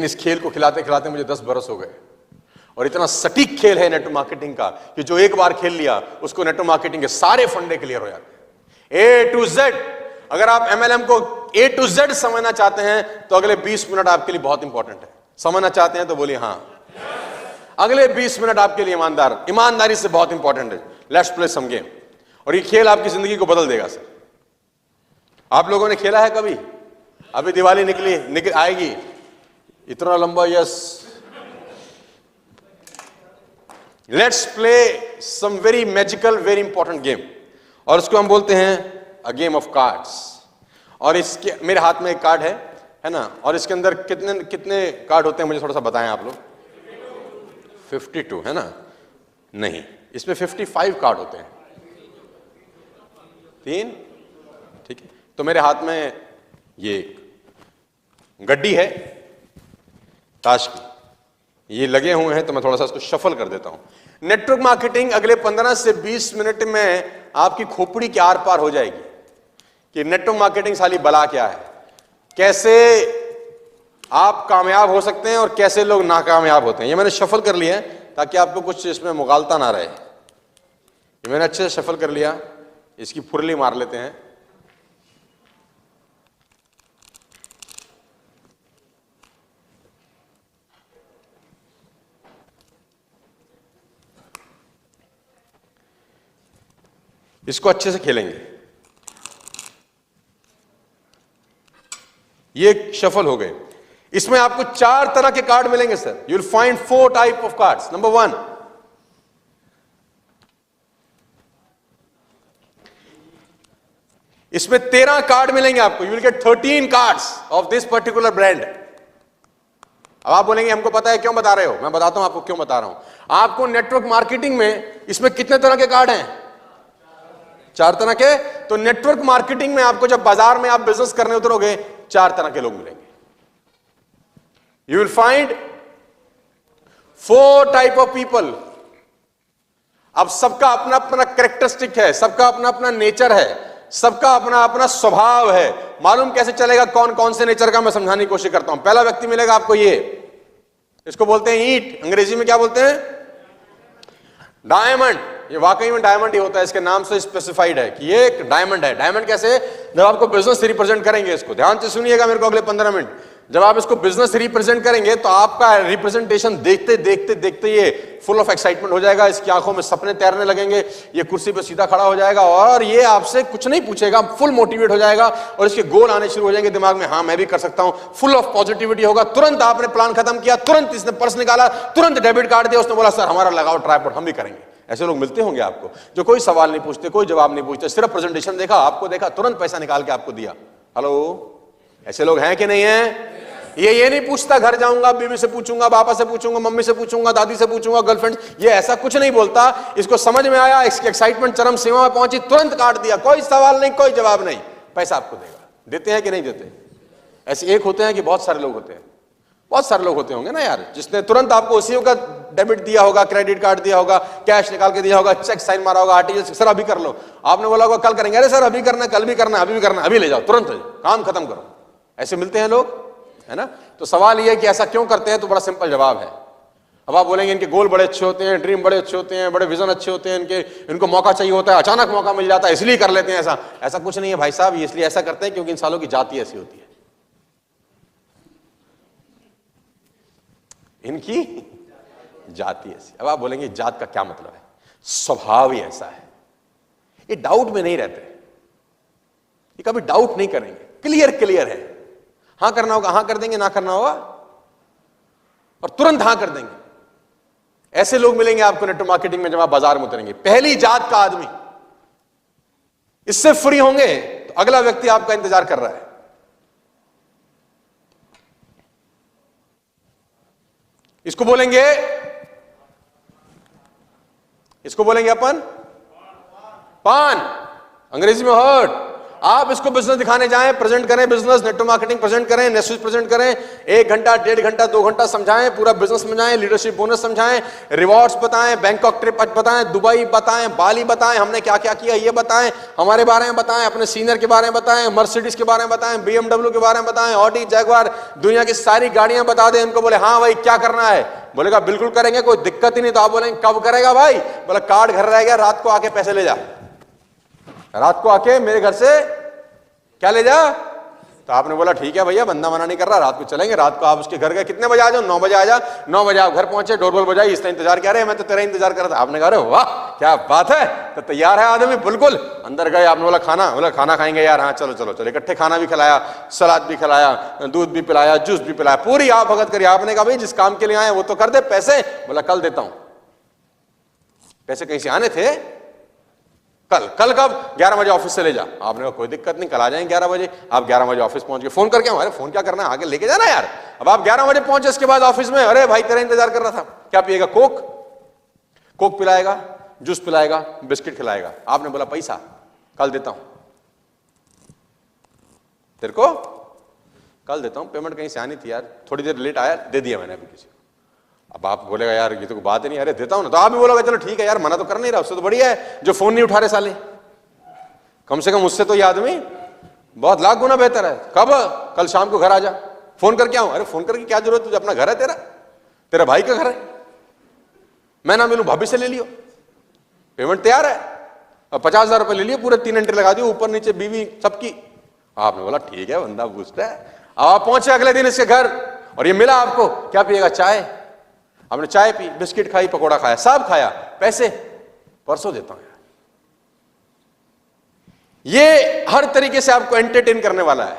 इस खेल को खिलाते खिलाते मुझे 10 बरस हो गए और इतना सटीक खेल है नेटवर्क मार्केटिंग का कि जो एक बार खेल लिया उसको नेटवर्क मार्केटिंग के सारे फंडे क्लियर हो जाते हैं, A to Z। अगर आप MLM को A to Z समझना चाहते हैं तो अगले 20 मिनट आपके लिए बहुत इंपॉर्टेंट है। समझना चाहते हैं तो बोलिए हाँ। अगले 20 मिनट आपके लिए ईमानदारी से बहुत इंपॉर्टेंट है। Let's play some game. और ये खेल आपकी जिंदगी को बदल देगा सर। आप लोगों ने खेला है कभी? अभी दिवाली निकल आएगी, इतना लंबा yes. Let's play some very magical very important game, और उसको हम बोलते हैं अ गेम ऑफ कार्ड्स। और इसके मेरे हाथ में एक कार्ड है ना, और इसके अंदर कितने कितने कार्ड होते हैं मुझे थोड़ा सा बताएं आप लोग। 52 है ना? नहीं, इसमें 55 कार्ड होते हैं। 3, ठीक है। तो मेरे हाथ में ये गड्डी है ताश की, ये लगे हुए हैं, तो मैं थोड़ा सा इसको शफल कर देता हूं। नेटवर्क मार्केटिंग अगले 15 से 20 मिनट में आपकी खोपड़ी के आर पार हो जाएगी कि नेटवर्क मार्केटिंग साली बला क्या है, कैसे आप कामयाब हो सकते हैं और कैसे लोग नाकामयाब होते हैं। ये मैंने शफल कर लिया है ताकि आपको कुछ इसमें मुगालता ना रहे। ये मैंने अच्छे से शफल कर लिया, इसकी फुरली मार लेते हैं। इसको अच्छे से खेलेंगे। ये शफल हो गए। इसमें आपको 4 तरह के कार्ड मिलेंगे sir. You will find 4 type of cards. Number 1, इसमें 13 कार्ड मिलेंगे आपको। You will get 13 cards of this particular brand. अब आप बोलेंगे हमको पता है, क्यों बता रहे हो? मैं बताता हूं आपको क्यों बता रहा हूं। आपको नेटवर्क मार्केटिंग में इसमें कितने तरह के कार्ड हैं? 4 तरह के। तो नेटवर्क मार्केटिंग में आपको जब बाजार में आप बिजनेस करने उतरोगे 4 तरह के लोग मिलेंगे। You will find 4 type of people. अब सबका अपना अपना कैरेक्टरिस्टिक है, सबका अपना अपना नेचर है, सबका अपना अपना स्वभाव है। मालूम कैसे चलेगा कौन कौन से नेचर का? मैं समझाने की कोशिश करता हूं। पहला व्यक्ति मिलेगा आपको, ये इसको बोलते हैं ईंट। अंग्रेजी में क्या बोलते हैं? डायमंड। ये वाकई में डायमंड ही होता है, इसके नाम से स्पेसिफाइड है कि ये एक डायमंड है। डायमंड कैसे? जब आपको बिजनेस रिप्रेजेंट करेंगे, इसको ध्यान से सुनिएगा मेरे को अगले 15 मिनट। जब आप इसको बिजनेस रिप्रेजेंट करेंगे तो आपका रिप्रेजेंटेशन देखते देखते देखते ये फुल ऑफ एक्साइटमेंट हो जाएगा। इसकी आंखों में सपने तैरने लगेंगे, ये कुर्सी पे सीधा खड़ा हो जाएगा और ये आपसे कुछ नहीं पूछेगा, फुल मोटिवेट हो जाएगा और इसके गोल आने शुरू हो जाएंगे दिमाग में। हाँ मैं भी कर सकता हूं। फुल ऑफ पॉजिटिविटी होगा। तुरंत आपने प्लान खत्म किया, तुरंत इसने पर्स निकाला, तुरंत डेबिट कार्ड दिया, उसने बोला सर हमारा लगाओ ट्राइपॉड, हम भी करेंगे। ऐसे लोग मिलते होंगे आपको जो कोई सवाल नहीं पूछते, कोई जवाब नहीं पूछते, सिर्फ प्रेजेंटेशन देखा, आपको देखा, तुरंत पैसा निकाल के आपको दिया। हेलो, ऐसे लोग हैं कि नहीं है? ये नहीं पूछता घर जाऊंगा, बीवी से पूछूंगा, पापा से पूछूंगा, मम्मी से पूछूंगा, दादी से पूछूंगा, गर्लफ्रेंड, ये ऐसा कुछ नहीं बोलता। इसको समझ में आया, इसकी एक्साइटमेंट चरम सीमा में पहुंची, तुरंत काट दिया, कोई सवाल नहीं, कोई जवाब नहीं, पैसा आपको देगा। देते हैं कि नहीं देते? ऐसे एक होते हैं कि बहुत सारे लोग होते हैं? बहुत सारे लोग होते होंगे ना यार, जिसने तुरंत आपको उसी का डेबिट दिया होगा, क्रेडिट कार्ड दिया होगा, कैश निकाल के दिया होगा, चेक साइन मारा होगा, आरटीजीएस, सर अभी कर लो। आपने बोला होगा कल करेंगे, अरे सर अभी करना, कल भी करना, अभी भी करना, अभी ले जाओ, तुरंत काम खत्म करो। ऐसे मिलते हैं लोग, है ना? तो सवाल यह है कि ऐसा क्यों करते हैं? तो बड़ा सिंपल जवाब है। अब आप बोलेंगे इनके गोल बड़े अच्छे होते हैं, ड्रीम बड़े अच्छे होते हैं, बड़े विजन अच्छे होते हैं, इनको मौका चाहिए होता है, अचानक मौका मिल जाता है इसलिए कर लेते हैं। ऐसा कुछ नहीं है भाई साहब, इसलिए ऐसा करते हैं क्योंकि इन सालों की जाति ऐसी होती है, इनकी जाति ऐसी। अब आप बोलेंगे जात का क्या मतलब है? स्वभाव ही ऐसा है, ये डाउट में नहीं रहते, ये कभी डाउट नहीं करेंगे, क्लियर है। हां करना होगा हां कर देंगे, ना करना होगा और तुरंत हां कर देंगे। ऐसे लोग मिलेंगे आपको नेटवर्क मार्केटिंग में जब आप बाजार में उतरेंगे। पहली जात का आदमी, इससे फ्री होंगे तो अगला व्यक्ति आपका इंतजार कर रहा है। इसको बोलेंगे अपन पान, अंग्रेजी में हर्ट। आप इसको बिजनेस दिखाने जाएं, प्रेजेंट करें, बिजनेस नेटवर्क मार्केटिंग प्रेजेंट करें, नेटवर्क प्रेजेंट करें, 1 घंटा 1.5 घंटा 2 घंटा समझाएं, पूरा बिजनेस समझाएं, लीडरशिप बोनस समझाएं, रिवॉर्ड्स बताएं, बैंकॉक ट्रिप बताएं, दुबई बताएं, बाली बताएं, हमने क्या क्या किया ये बताएं, हमारे बारे में बताएं, अपने सीनियर के बारे में बताएं, मर्सिडीज के बारे में बताएं, BMW के बारे में बताएं, ऑडी, जैगवार, दुनिया की सारी गाड़ियां बता दें। इनको बोले हाँ भाई क्या करना है, बोलेगा बिल्कुल करेंगे, कोई दिक्कत ही नहीं। तो आप बोलेंगे कब करेगा भाई, बोला कार्ड घर रह गया, रात को आके पैसे ले जा, रात को आके मेरे घर से क्या ले जा। तो आपने बोला ठीक है भैया, बंदा मना नहीं कर रहा, रात को चलेंगे। रात को आप उसके घर गए, कितने बजे आ जाओ, 9 बजे आ जा। 9 बजे आप घर पहुंचे, डोरबेल बजाई, इसका इंतजार क्या रहे, मैं तो तेरा इंतजार कर रहा था। आपने कहा अरे वाह क्या बात है, तो तैयार है आदमी बिल्कुल। अंदर गए, आपने बोला खाना, बोला खाना खाएंगे यार, हाँ चलो चलो चलो। इकट्ठे खाना भी खिलाया, सलाद भी खिलाया, दूध भी पिलाया, जूस भी पिलाया, पूरी आप भगत करी। आपने कहा भाई जिस काम के लिए आए वो तो कर दे, पैसे, बोला कल देता हूं। पैसे कहीं से आने थे, कल कब, 11 बजे ऑफिस से ले जा। आपने कहा कोई दिक्कत नहीं, कल आ जाएंगे 11 बजे। आप 11 बजे ऑफिस पहुंच गए, फोन करके, हमारे फोन क्या करना है, आगे लेके जाना यार। अब आप 11 बजे पहुंचे, इसके बाद ऑफिस में, अरे भाई तेरा इंतजार कर रहा था, क्या पिएगा, कोक पिलाएगा, जूस पिलाएगा, बिस्किट खिलाएगा। आपने बोला पैसा कल देता हूं, तेरे को कल देता हूं, पेमेंट कहीं से आनी थी यार, थोड़ी देर लेट आया, दे दिया मैंने अभी किसी को। अब आप बोलेगा यार ये तो बात ही नहीं, अरे देता हूं ना। तो आप भी बोलोगे चलो ठीक है यार, मना तो कर नहीं रहा, उससे तो बढ़िया है जो फोन नहीं उठा रहे साले। कम से कम उससे तो ये आदमी बहुत लाख गुना बेहतर है। कब, कल शाम को घर आ जा, फोन करके आऊं। अरे फोन करके क्या जरूरत, तुझे अपना घर है, तेरा भाई का घर है, मैं ना मिलूं, भाभी से ले लियो, पेमेंट तैयार है। अब 50,000 रुपए ले लिए, पूरे 3 घंटे लगा दिए, ऊपर नीचे बीवी सबकी। आपने बोला ठीक है, बंदा पूछता है। अब आप पहुंचे अगले दिन इसके घर, और ये मिला आपको, क्या पिएगा, चाय। आपने चाय पी, बिस्किट खाई, पकोड़ा खाया, सब खाया, पैसे परसों देता हूं यार। ये हर तरीके से आपको एंटरटेन करने वाला है।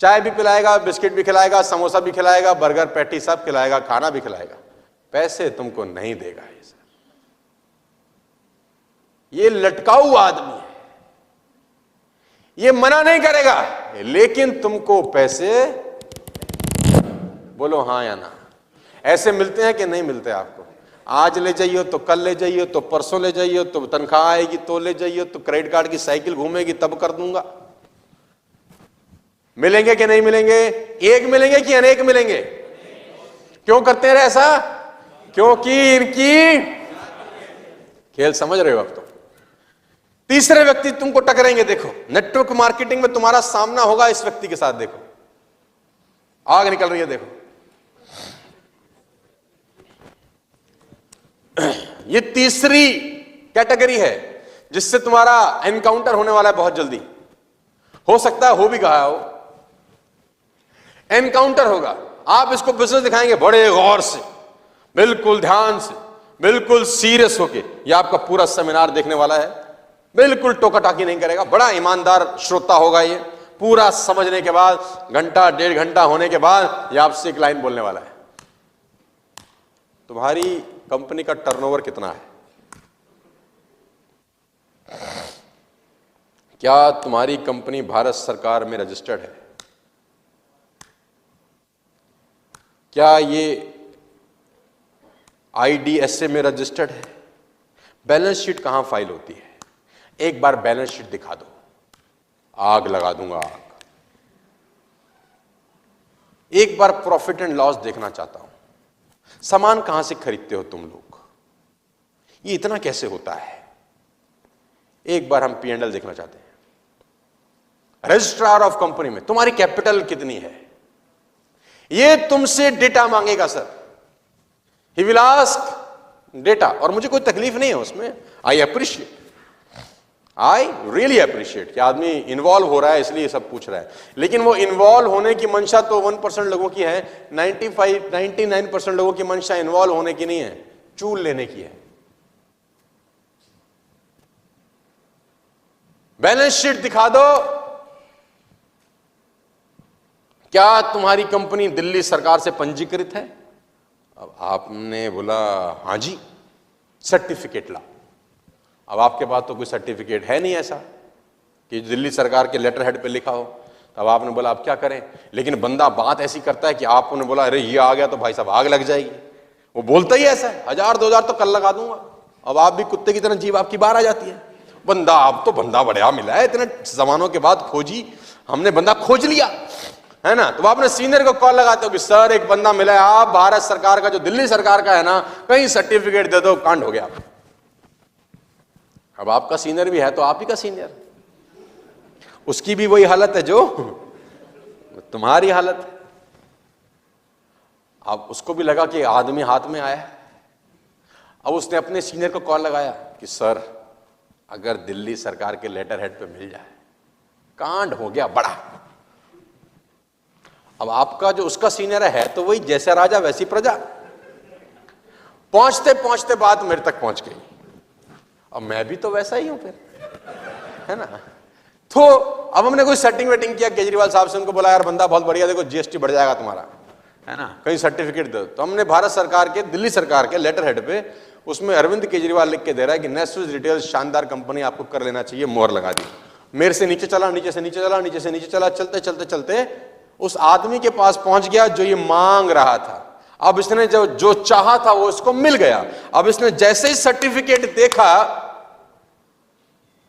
चाय भी पिलाएगा, बिस्किट भी खिलाएगा, समोसा भी खिलाएगा, बर्गर पैटी सब खिलाएगा, खाना भी खिलाएगा, पैसे तुमको नहीं देगा। ये सर, ये लटकाऊ आदमी है, ये मना नहीं करेगा, लेकिन तुमको पैसे, बोलो हाँ या ना, ऐसे मिलते हैं कि नहीं मिलते आपको। आज ले जाइए तो कल ले जाइए, तो परसों ले जाइए, तो तनख्वाह आएगी तो ले जाइए, तो क्रेडिट कार्ड की साइकिल घूमेगी तब कर दूंगा। मिलेंगे कि नहीं मिलेंगे, एक मिलेंगे कि अनेक मिलेंगे। क्यों करते हैं ऐसा, क्योंकि इनकी खेल समझ रहे हो अब। तो तीसरे व्यक्ति तुमको टकरेंगे, देखो नेटवर्क मार्केटिंग में तुम्हारा सामना होगा इस व्यक्ति के साथ। देखो आग निकल रही है, देखो ये तीसरी कैटेगरी है जिससे तुम्हारा एनकाउंटर होने वाला है बहुत जल्दी। हो सकता है हो भी गया हो, एनकाउंटर होगा। आप इसको बिजनेस दिखाएंगे बड़े गौर से, बिल्कुल ध्यान से, बिल्कुल सीरियस होके। ये आपका पूरा सेमिनार देखने वाला है, बिल्कुल टोका टाकी नहीं करेगा, बड़ा ईमानदार श्रोता होगा। ये पूरा समझने के बाद, घंटा 1.5 घंटा होने के बाद, ये आपसे एक लाइन बोलने वाला है, तुम्हारी कंपनी का टर्नओवर कितना है, क्या तुम्हारी कंपनी भारत सरकार में रजिस्टर्ड है, क्या ये IDSA में रजिस्टर्ड है, बैलेंस शीट कहां फाइल होती है, एक बार बैलेंस शीट दिखा दो, आग लगा दूंगा आग। एक बार प्रॉफिट एंड लॉस देखना चाहता हूं, सामान कहां से खरीदते हो तुम लोग, ये इतना कैसे होता है, एक बार हम P&L देखना चाहते हैं। रजिस्ट्रार ऑफ कंपनी में तुम्हारी कैपिटल कितनी है, ये तुमसे डेटा मांगेगा sir, he will ask data. और मुझे कोई तकलीफ नहीं है उसमें, I appreciate, I really appreciate कि आदमी इन्वॉल्व हो रहा है इसलिए सब पूछ रहा है। लेकिन वो इन्वॉल्व होने की मंशा तो 1% लोगों की है, 99% लोगों की मंशा इन्वॉल्व होने की नहीं है, चूल लेने की है। बैलेंस शीट दिखा दो, क्या तुम्हारी कंपनी दिल्ली सरकार से पंजीकृत है। अब आपने बोला हां जी, सर्टिफिकेट लाओ। अब आपके पास तो कोई सर्टिफिकेट है नहीं ऐसा कि दिल्ली सरकार के लेटर हेड पे लिखा हो। तब आपने बोला अब क्या करें, लेकिन बंदा बात ऐसी करता है कि आपने बोला अरे ये आ गया तो भाई साहब आग लग जाएगी। वो बोलता ही ऐसा है, 1000-2000 तो कल लगा दूंगा। अब आप भी कुत्ते की तरह जीभ आपकी बाहर आ जाती है। बंदा, अब तो बंदा बढ़िया मिला है, इतने जमानों के बाद खोजी हमने, बंदा खोज लिया है ना। तो आपने सीनियर को कॉल लगाते हो कि सर एक बंदा मिला है, आप भारत सरकार का, जो दिल्ली सरकार का है ना, कहीं सर्टिफिकेट दे दो, कांड हो गया। अब आपका सीनियर भी है तो आप ही का सीनियर, उसकी भी वही हालत है जो तुम्हारी हालत है। अब उसको भी लगा कि आदमी हाथ में आया है। अब उसने अपने सीनियर को कॉल लगाया कि सर अगर दिल्ली सरकार के लेटर हेड पे मिल जाए, कांड हो गया बड़ा। अब आपका जो उसका सीनियर है तो वही, जैसा राजा वैसी प्रजा। पहुंचते पहुंचते बात मेरे तक पहुंच गई। अब मैं भी तो वैसा ही हूं फिर, है ना। तो अब हमने कोई सेटिंग वेटिंग किया केजरीवाल साहब से, उनको बोला यार बंदा बहुत बढ़िया, देखो जीएसटी बढ़ जाएगा तुम्हारा, है ना, कहीं सर्टिफिकेट दो। तो हमने भारत सरकार के, दिल्ली सरकार के लेटर हेड पे, उसमें अरविंद केजरीवाल लिख के दे रहा है कि नेस्विस रिटेल शानदार कंपनी, आपको कर लेना चाहिए, मोहर लगा दी। मेरे से नीचे चला, नीचे से नीचे चला, नीचे से नीचे चला, चलते चलते चलते उस आदमी के पास पहुंच गया जो ये मांग रहा था। अब इसने जो चाहा था वो इसको मिल गया। अब इसने जैसे ही सर्टिफिकेट देखा,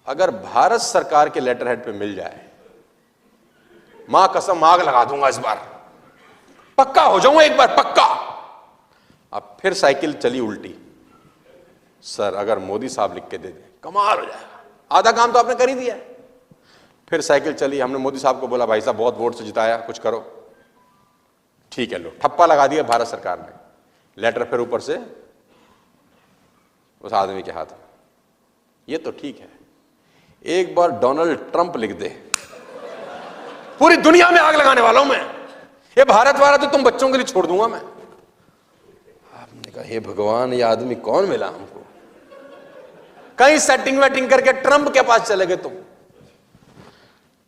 अगर भारत सरकार के लेटर हेड पे मिल जाए, मां कसम आग लगा दूंगा, इस बार पक्का हो जाऊंगा, एक बार पक्का। अब फिर साइकिल चली उल्टी, सर अगर मोदी साहब लिख के दे दे कमाल हो जाएगा, आधा काम तो आपने कर ही दिया। फिर साइकिल चली, हमने मोदी साहब को बोला भाई साहब बहुत वोट से जिताया, कुछ करो। ठीक है, लो ठप्पा लगा दिया भारत सरकार ने, लेटर फिर ऊपर से उस आदमी के हाथ में। ये तो ठीक है, एक बार डोनाल्ड ट्रंप लिख दे, पूरी दुनिया में आग लगाने वाला हूं मैं। ये भारत वाला तो तुम बच्चों के लिए छोड़ दूंगा मैं। आपने कहा हे भगवान, ये आदमी कौन मिला हमको। कहीं सेटिंग वेटिंग करके ट्रंप के पास चले गए तुम,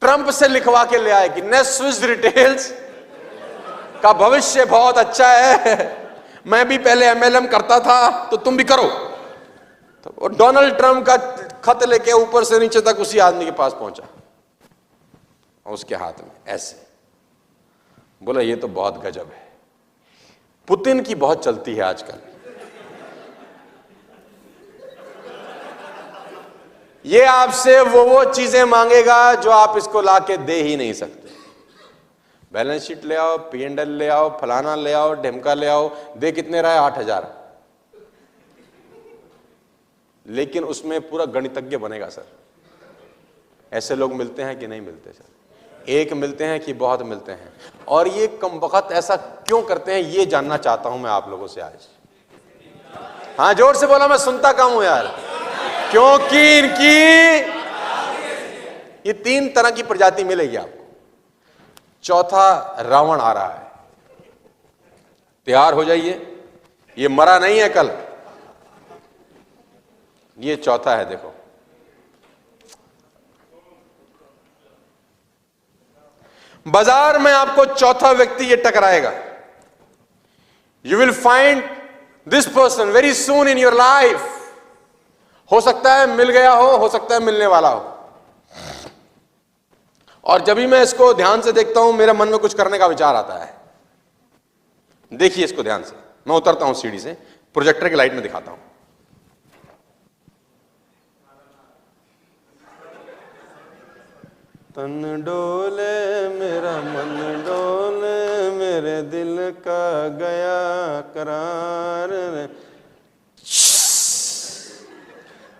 ट्रंप से लिखवा के ले आए कि नेस्विस रिटेल्स का भविष्य बहुत अच्छा है, मैं भी पहले एमएलएम करता था तो तुम भी करो। तो डोनाल्ड ट्रंप का खत लेके ऊपर से नीचे तक उसी आदमी के पास पहुंचा, और उसके हाथ में ऐसे बोला ये तो बहुत गजब है। पुतिन की बहुत चलती है आजकल, ये आपसे वो चीजें मांगेगा जो आप इसको लाके दे ही नहीं सकते। बैलेंस शीट ले आओ, P&L ले आओ, फलाना ले आओ, ढिमका ले आओ, दे कितने रहा है 8,000, लेकिन उसमें पूरा गणितज्ञ बनेगा सर। ऐसे लोग मिलते हैं कि नहीं मिलते सर? एक मिलते हैं कि बहुत मिलते हैं? और ये कम वक्त ऐसा क्यों करते हैं, ये जानना चाहता हूं मैं आप लोगों से आज। हाँ जोर से बोला, मैं सुनता कम हूं यार। क्योंकि इनकी ये 3 तरह की प्रजाति मिलेगी आपको। चौथा रावण आ रहा है, तैयार हो जाइए, ये मरा नहीं है कल। ये चौथा है, देखो बाजार में आपको चौथा व्यक्ति ये टकराएगा। You will find this person very soon in your life. हो सकता है मिल गया हो सकता है मिलने वाला हो। और जब भी मैं इसको ध्यान से देखता हूं, मेरे मन में कुछ करने का विचार आता है। देखिए इसको ध्यान से, मैं उतरता हूं सीढ़ी से, प्रोजेक्टर की लाइट में दिखाता हूं। तन डोले मेरा मन डोले, मेरे दिल का गया करार।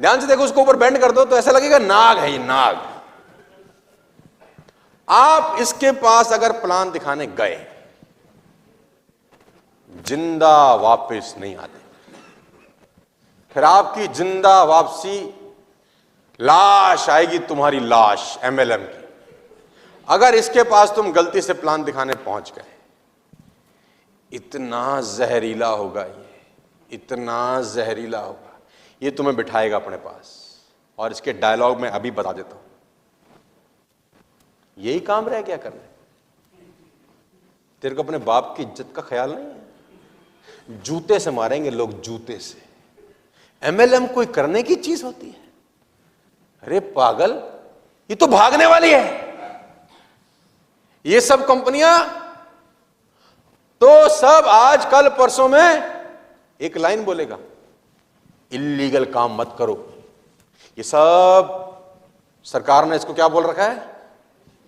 ध्यान से देखो, उसको ऊपर बेंड कर दो तो ऐसा लगेगा नाग है ये, नाग। आप इसके पास अगर प्लान दिखाने गए, जिंदा वापस नहीं आते। फिर आपकी जिंदा वापसी, लाश आएगी तुम्हारी, लाश एमएलएम की। अगर इसके पास तुम गलती से प्लान दिखाने पहुंच गए, इतना जहरीला होगा ये, इतना जहरीला होगा ये, तुम्हें बिठाएगा अपने पास। और इसके डायलॉग में अभी बता देता हूं, यही काम रह क्या करने। तेरे को अपने बाप की इज्जत का ख्याल नहीं है? जूते से मारेंगे लोग, जूते से। एमएलएम कोई करने की चीज होती है? अरे पागल, ये तो भागने वाली है। ये सब कंपनियां तो सब आज कल परसों में एक लाइन बोलेगा, इल्लीगल काम मत करो, ये सब सरकार ने इसको क्या बोल रखा है,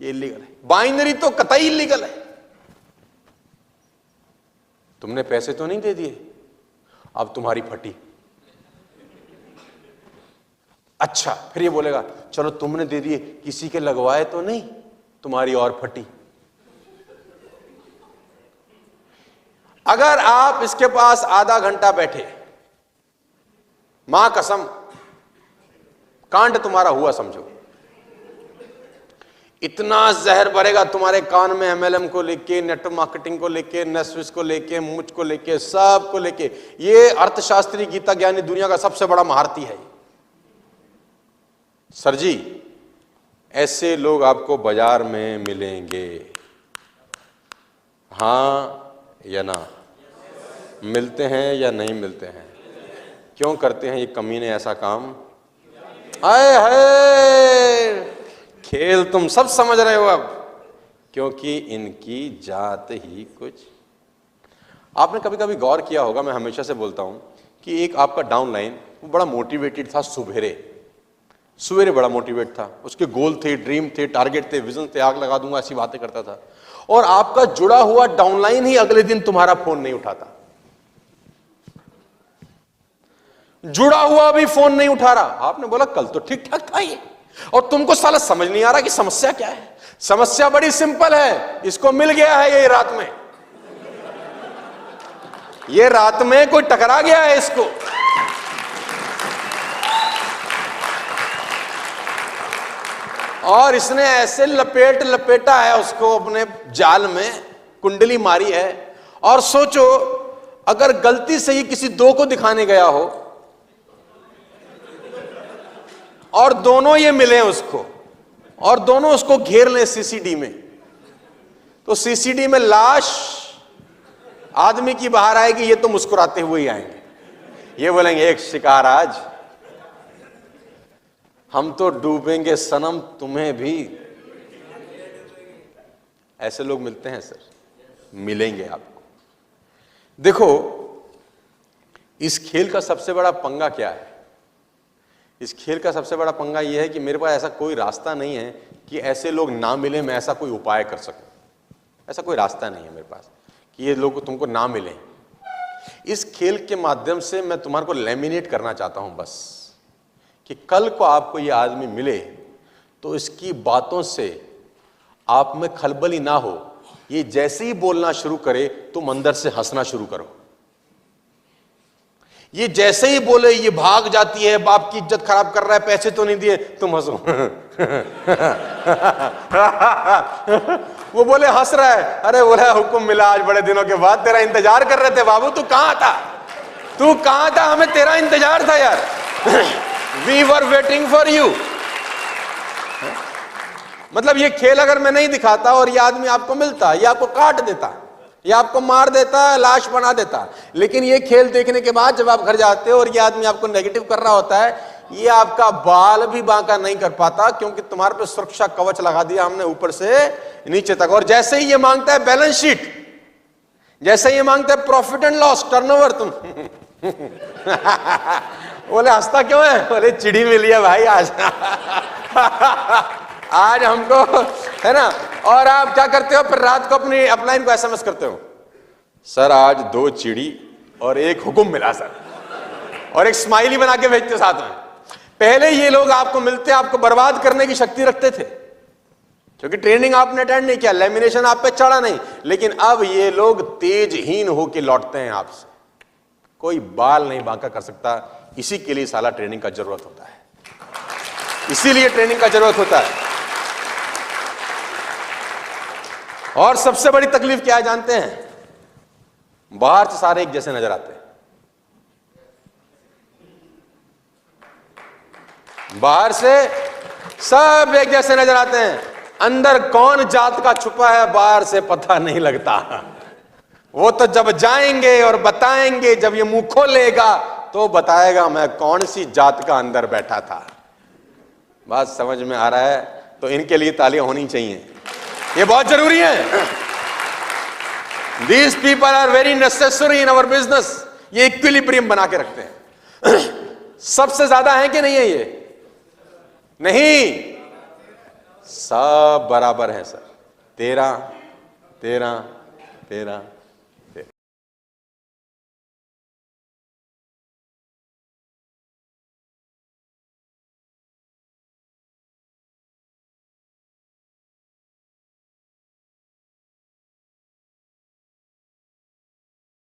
ये इलीगल है। बाइनरी तो कतई इलीगल है। तुमने पैसे तो नहीं दे दिए, अब तुम्हारी फटी। अच्छा, फिर ये बोलेगा चलो तुमने दे दिए, किसी के लगवाए तो नहीं, तुम्हारी और फटी। अगर आप इसके पास आधा घंटा बैठे, मां कसम कांड तुम्हारा हुआ समझो। इतना जहर भरेगा तुम्हारे कान में, एमएलएम को लेके, नेटवर्क मार्केटिंग को लेके, नेस्विस को लेके, मुझ को लेके, सब को लेके। ये अर्थशास्त्री गीता ज्ञानी दुनिया का सबसे बड़ा महारथी है। सर जी, ऐसे लोग आपको बाजार में मिलेंगे, हां या ना? मिलते हैं या नहीं मिलते हैं? क्यों करते हैं ये कमीने ऐसा काम? आए हाय, खेल तुम सब समझ रहे हो अब, क्योंकि इनकी जात ही कुछ। आपने कभी कभी गौर किया होगा, मैं हमेशा से बोलता हूं कि एक आपका डाउनलाइन वो बड़ा मोटिवेटेड था, सुबेरे बड़ा मोटिवेट था, उसके गोल थे, ड्रीम थे, टारगेट थे, विजन थे, आग लगा दूंगा ऐसी बातें करता था। और आपका जुड़ा हुआ डाउनलाइन ही अगले दिन तुम्हारा फोन नहीं उठाता, जुड़ा हुआ भी फोन नहीं उठा रहा। आपने बोला कल तो ठीक ठाक था ये, और तुमको साला समझ नहीं आ रहा कि समस्या क्या है। समस्या बड़ी सिंपल है, इसको मिल गया है ये रात में, ये रात में कोई टकरा गया है इसको। और इसने ऐसे लपेटा है उसको अपने जाल में, कुंडली मारी है। और सोचो अगर गलती से ही किसी दो को दिखाने गया हो और दोनों ये मिले उसको, और दोनों उसको घेर लें सीसीडी में, तो सीसीडी में लाश आदमी की बाहर आएगी, ये तो मुस्कुराते हुए ही आएंगे, ये बोलेंगे एक शिकार आज, हम तो डूबेंगे सनम तुम्हें भी। ऐसे लोग मिलते हैं सर, मिलेंगे आपको। देखो इस खेल का सबसे बड़ा पंगा क्या है? इस खेल का सबसे बड़ा पंगा यह है कि मेरे पास ऐसा कोई रास्ता नहीं है कि ऐसे लोग ना मिले, मैं ऐसा कोई उपाय कर सकूं। ऐसा कोई रास्ता नहीं है मेरे पास कि ये लोग तुमको ना मिले। इस खेल के माध्यम से मैं तुम्हारे को लैमिनेट करना चाहता हूं बस, कि कल को आपको ये आदमी मिले तो इसकी बातों से आप में खलबली ना हो। ये जैसे ही बोलना शुरू करे तुम अंदर से हंसना शुरू करो। ये जैसे ही बोले ये भाग जाती है, बाप की इज्जत खराब कर रहा है, पैसे तो नहीं दिए, तुम हंसो। वो बोले हंस रहा है, अरे बोला हुक्म मिला आज बड़े दिनों के बाद, तेरा इंतजार कर रहे थे बाबू, तू कहां था, तू कहां था, हमें तेरा इंतजार था यार। We were waiting for you। मतलब ये खेल अगर मैं नहीं दिखाता और ये आदमी आपको मिलता, ये आपको काट देता, ये आपको मार देता, लाश बना देता। लेकिन ये खेल देखने के बाद जब आप घर जाते हो और ये आदमी आपको नेगेटिव कर रहा होता है, ये आपका बाल भी बांका नहीं कर पाता, क्योंकि तुम्हारे पे सुरक्षा कवच लगा दिया हमने ऊपर से नीचे तक। और जैसे ही ये मांगता है बैलेंस शीट, जैसे ही ये मांगता है प्रॉफिट एंड लॉस, टर्नओवर, तुम बोले हंसता क्यों है? बोले चिड़ी मिली है भाई आज। आज हमको, है ना। और आप क्या करते हो फिर रात को अपनी अपलाइन को एसएमएस करते हो, सर आज 2 चिड़ी और 1 हुक्म मिला सर, और एक स्माइली बना के भेजते साथ में। पहले ये लोग आपको मिलते, आपको बर्बाद करने की शक्ति रखते थे, क्योंकि ट्रेनिंग आपने अटेंड नहीं किया, लैमिनेशन आप पे चढ़ा नहीं। लेकिन अब ये लोग तेजहीन होके लौटते हैं आपसे, कोई बाल नहीं बांका कर सकता। इसी के लिए साला ट्रेनिंग का जरूरत होता है, इसीलिए ट्रेनिंग का जरूरत होता है। और सबसे बड़ी तकलीफ क्या है जानते हैं? बाहर से सारे एक जैसे नजर आते हैं, बाहर से सब एक जैसे नजर आते हैं, अंदर कौन जात का छुपा है बाहर से पता नहीं लगता। वो तो जब जाएंगे और बताएंगे, जब ये मुंह खोलेगा तो बताएगा मैं कौन सी जात का अंदर बैठा था। बात समझ में आ रहा है? तो इनके लिए तालियां होनी चाहिए, ये बहुत जरूरी है। These people are very necessary in our business। ये इक्विलिब्रियम बना के रखते हैं। सबसे ज्यादा है कि नहीं है ये? नहीं, सब बराबर है सर। 13 13 13